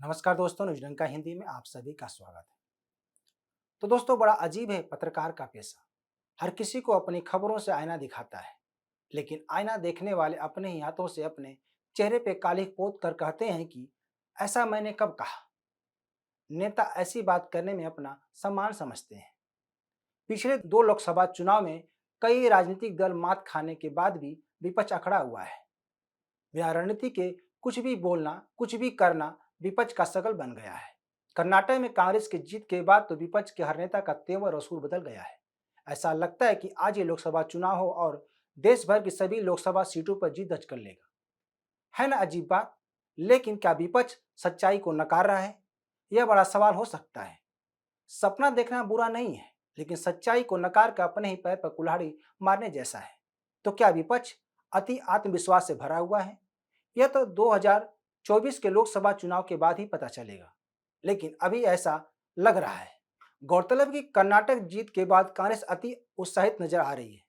नमस्कार दोस्तों, न्यूज़लैंड का हिंदी में आप सभी का स्वागत है। तो दोस्तों, बड़ा अजीब है पत्रकार का पेशा। हर किसी को अपनी खबरों से आईना दिखाता है, लेकिन आईना देखने वाले अपने ही हाथों से अपने चेहरे पे कालिख पोत कर कहते हैं कि ऐसा मैंने कब कहा। नेता ऐसी बात करने में अपना सम्मान समझते हैं। पिछले दो लोकसभा चुनाव में कई राजनीतिक दल मात खाने के बाद भी विपक्ष अखड़ा हुआ है। बिना रणनीति के कुछ भी बोलना, कुछ भी करना विपक्ष का शकल बन गया है। कर्नाटक में कांग्रेस की जीत के बाद तो विपक्ष के हर नेता का तेवर और सुर बदल गया है। ऐसा लगता है कि आज ये लोकसभा चुनाव हो और देश भर की सभी लोकसभा सीटों पर जीत दर्ज कर लेगा। है ना अजीब बात? लेकिन क्या विपक्ष सच्चाई को नकार रहा है? यह बड़ा सवाल हो सकता है। सपना देखना बुरा नहीं है, लेकिन सच्चाई को नकार कर अपने ही पैर पर कुल्हाड़ी मारने जैसा है। तो क्या विपक्ष अति आत्मविश्वास से भरा हुआ है? यह तो 2024 के लोकसभा चुनाव के बाद ही पता चलेगा, लेकिन अभी ऐसा लग रहा है। गौरतलब कि कर्नाटक जीत के बाद कांग्रेस अति उत्साहित नजर आ रही है।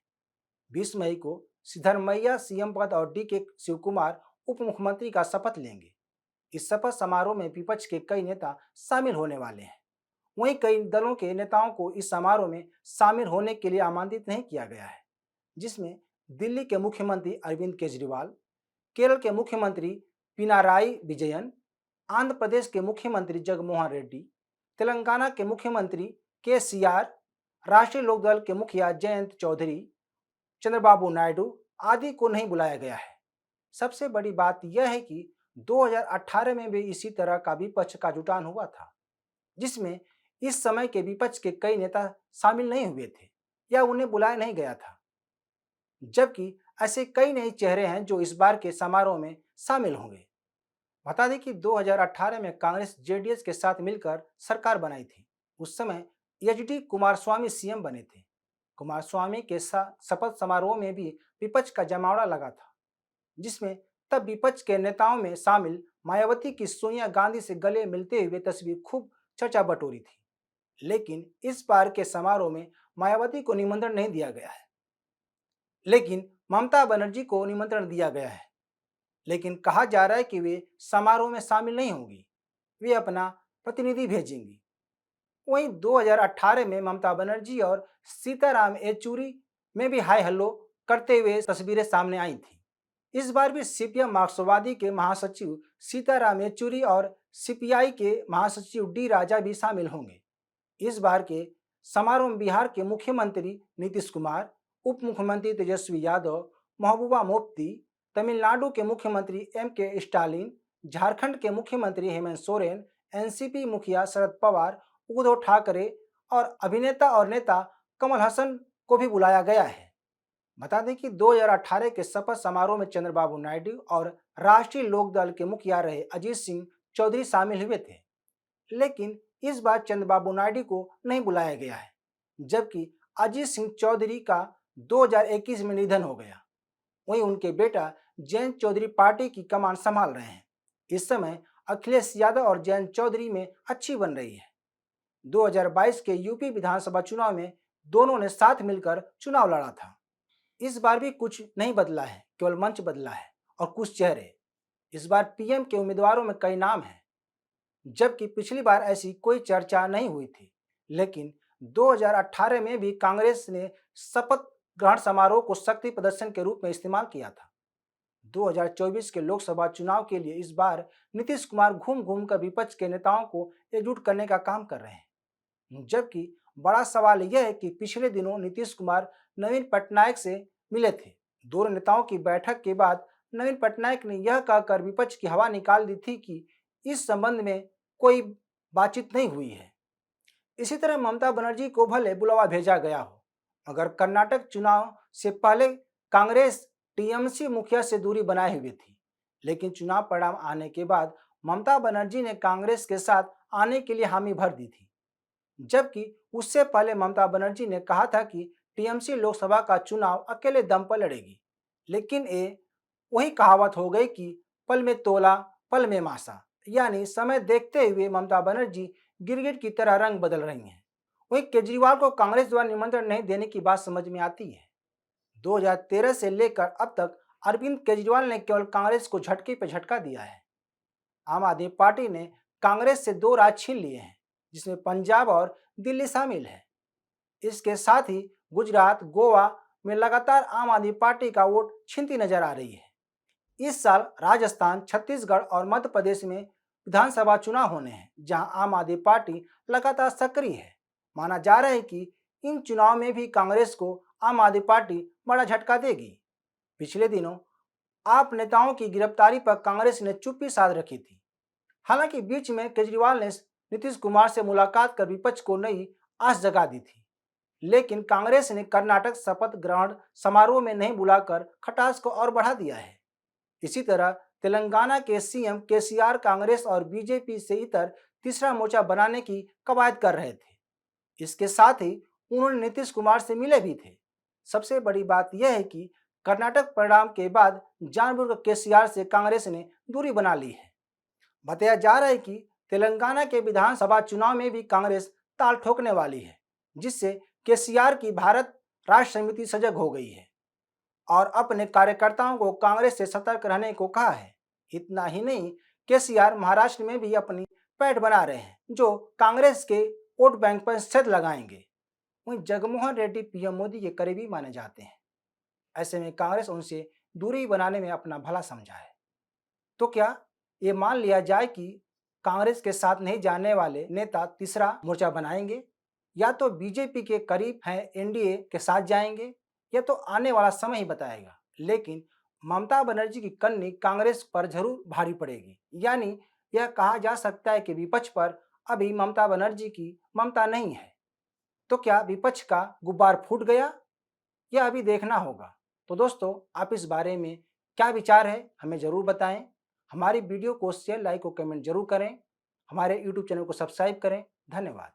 20 मई को सिद्धरमैया सीएम पद और डी के शिवकुमार उप मुख्यमंत्री का शपथ लेंगे। इस शपथ समारोह में विपक्ष के कई नेता शामिल होने वाले हैं। वहीं कई दलों के नेताओं को इस समारोह में शामिल होने के लिए आमंत्रित नहीं किया गया है, जिसमें दिल्ली के मुख्यमंत्री अरविंद केजरीवाल, केरल के मुख्यमंत्री पिनाराई विजयन, आंध्र प्रदेश के मुख्यमंत्री जगनमोहन रेड्डी, तेलंगाना के मुख्यमंत्री केसीआर, राष्ट्रीय लोकदल के मुखिया जयंत चौधरी, चंद्रबाबू नायडू आदि को नहीं बुलाया गया है। सबसे बड़ी बात यह है कि 2018 में भी इसी तरह का विपक्ष का जुटान हुआ था, जिसमें इस समय के विपक्ष के कई नेता शामिल नहीं हुए थे या उन्हें बुलाया नहीं गया था। जबकि ऐसे कई नए चेहरे हैं जो इस बार के समारोह में शामिल होंगे। बता दें कि 2018 में कांग्रेस जेडीएस के साथ मिलकर सरकार बनाई थी। उस समय एचडी कुमारस्वामी सीएम बने थे। कुमारस्वामी के शपथ समारोह में भी विपक्ष का जमावड़ा लगा था, जिसमें तब विपक्ष के नेताओं में शामिल मायावती की सोनिया गांधी से गले मिलते हुए तस्वीर खूब चर्चा बटोरी थी। लेकिन इस बार के समारोह में मायावती को निमंत्रण नहीं दिया गया है, लेकिन ममता बनर्जी को निमंत्रण दिया गया है। लेकिन कहा जा रहा है कि वे समारोह में शामिल नहीं होंगी, वे अपना प्रतिनिधि भेजेंगी। वहीं 2018 में ममता बनर्जी और सीताराम येचुरी में भी हाय हल्लो करते हुए तस्वीरें सामने आई थी। इस बार भी सीपीएम मार्क्सवादी के महासचिव सीताराम येचुरी और सीपीआई के महासचिव डी राजा भी शामिल होंगे। इस बार के समारोह में बिहार के मुख्यमंत्री नीतीश कुमार, उप मुख्यमंत्री तेजस्वी यादव, महबूबा मुफ्ती, तमिलनाडु के मुख्यमंत्री एम के स्टालिन, झारखंड के मुख्यमंत्री हेमंत सोरेन, एनसीपी मुखिया शरद पवार, उद्धव ठाकरे और अभिनेता और नेता कमल हसन को भी बुलाया गया है। बता दें कि 2018 के शपथ समारोह में चंद्रबाबू नायडू और राष्ट्रीय लोकदल के मुखिया रहे अजीत सिंह चौधरी शामिल हुए थे, लेकिन इस बार चंद्रबाबू नायडू को नहीं बुलाया गया है, जबकि अजीत सिंह चौधरी का 2021 में निधन हो गया। वहीं उनके बेटा जयंत चौधरी पार्टी की कमान संभाल रहे हैं। इस समय अखिलेश यादव और जयंत चौधरी में अच्छी बन रही है। 2022 के यूपी विधानसभा चुनाव में दोनों ने साथ मिलकर चुनाव लड़ा था। इस बार भी कुछ नहीं बदला है, केवल मंच बदला है और कुछ चेहरे। इस बार पीएम के उम्मीदवारों में कई नाम हैं, जबकि पिछली बार ऐसी कोई चर्चा नहीं हुई थी। लेकिन 2018 में भी कांग्रेस ने शपथ ग्रहण समारोह को शक्ति प्रदर्शन के रूप में इस्तेमाल किया था। 2024 के लोकसभा चुनाव के लिए इस बार नीतीश कुमार घूम घूम कर विपक्ष के नेताओं को एकजुट करने का काम कर रहे हैं। जबकि बड़ा सवाल यह है कि पिछले दिनों नीतीश कुमार नवीन पटनायक से मिले थे। दोनों नेताओं की बैठक के बाद नवीन पटनायक ने यह कहकर विपक्ष की हवा निकाल दी थी कि इस संबंध में कोई बातचीत नहीं हुई है। इसी तरह ममता बनर्जी को भले बुलावा भेजा गया हो, मगर कर्नाटक चुनाव से पहले कांग्रेस टीएमसी मुखिया से दूरी बनाए हुई थी। लेकिन चुनाव परिणाम आने के बाद ममता बनर्जी ने कांग्रेस के साथ आने के लिए हामी भर दी थी, जबकि उससे पहले ममता बनर्जी ने कहा था कि टीएमसी लोकसभा का चुनाव अकेले दम पर लड़ेगी। लेकिन ये वही कहावत हो गई कि पल में तोला पल में मासा, यानी समय देखते हुए ममता बनर्जी गिरगिट की तरह रंग बदल रही हैं। वहीं केजरीवाल को कांग्रेस द्वारा निमंत्रण नहीं देने की बात समझ में आती है। 2013 से लेकर अब तक अरविंद केजरीवाल ने केवल कांग्रेस को झटके पर झटका दिया है। आम आदमी पार्टी ने कांग्रेस से 2 राज्य छीन लिए हैं, जिसमें पंजाब और दिल्ली शामिल है। इसके साथ ही गुजरात, गोवा में लगातार आम आदमी पार्टी का वोट छीनती नजर आ रही है। इस साल राजस्थान, छत्तीसगढ़ और मध्य प्रदेश में विधानसभा चुनाव होने हैं, जहां आम आदमी पार्टी लगातार सक्रिय है। माना जा रहा है कि इन चुनाव में भी कांग्रेस को आम आदमी पार्टी बड़ा झटका देगी। पिछले दिनों आप नेताओं की गिरफ्तारी पर कांग्रेस ने चुप्पी साध रखी थी। हालांकि बीच में केजरीवाल ने नीतीश कुमार से मुलाकात कर विपक्ष को नई आस जगा दी थी, लेकिन कांग्रेस ने कर्नाटक शपथ ग्रहण समारोह में नहीं बुलाकर खटास को और बढ़ा दिया है। इसी तरह तेलंगाना के सीएम केसीआर कांग्रेस और बीजेपी से इतर तीसरा मोर्चा बनाने की कवायद कर रहे थे। इसके साथ ही उन्होंने नीतीश कुमार से मिले भी थे। सबसे बड़ी बात यह है कि कर्नाटक परिणाम के बाद जानबूझकर केसीआर से कांग्रेस ने दूरी बना ली है। बताया जा रहा है कि तेलंगाना के विधानसभा चुनाव में भी कांग्रेस ताल ठोकने वाली है, जिससे केसीआर की भारत राष्ट्र समिति सजग हो गई है और अपने कार्यकर्ताओं को कांग्रेस से सतर्क रहने को कहा है। इतना ही नहीं, केसीआर महाराष्ट्र में भी अपनी पैठ बना रहे हैं, जो कांग्रेस के वोट बैंक पर सेध लगाएंगे। वहीं जगनमोहन रेड्डी पीएम मोदी के करीबी माने जाते हैं। ऐसे में कांग्रेस उनसे दूरी बनाने में अपना भला समझा है। तो क्या ये मान लिया जाए कि कांग्रेस के साथ नहीं जाने वाले नेता तीसरा मोर्चा बनाएंगे, या तो बीजेपी के करीब हैं एनडीए के साथ जाएंगे, या तो आने वाला समय ही बताएगा। लेकिन ममता बनर्जी की कन्नी कांग्रेस पर जरूर भारी पड़ेगी। यानी यह कहा जा सकता है कि विपक्ष पर अभी ममता बनर्जी की ममता नहीं है। तो क्या विपक्ष का गुब्बार फूट गया, यह अभी देखना होगा। तो दोस्तों, आप इस बारे में क्या विचार है, हमें ज़रूर बताएं। हमारी वीडियो को शेयर, लाइक और कमेंट जरूर करें। हमारे यूट्यूब चैनल को सब्सक्राइब करें। धन्यवाद।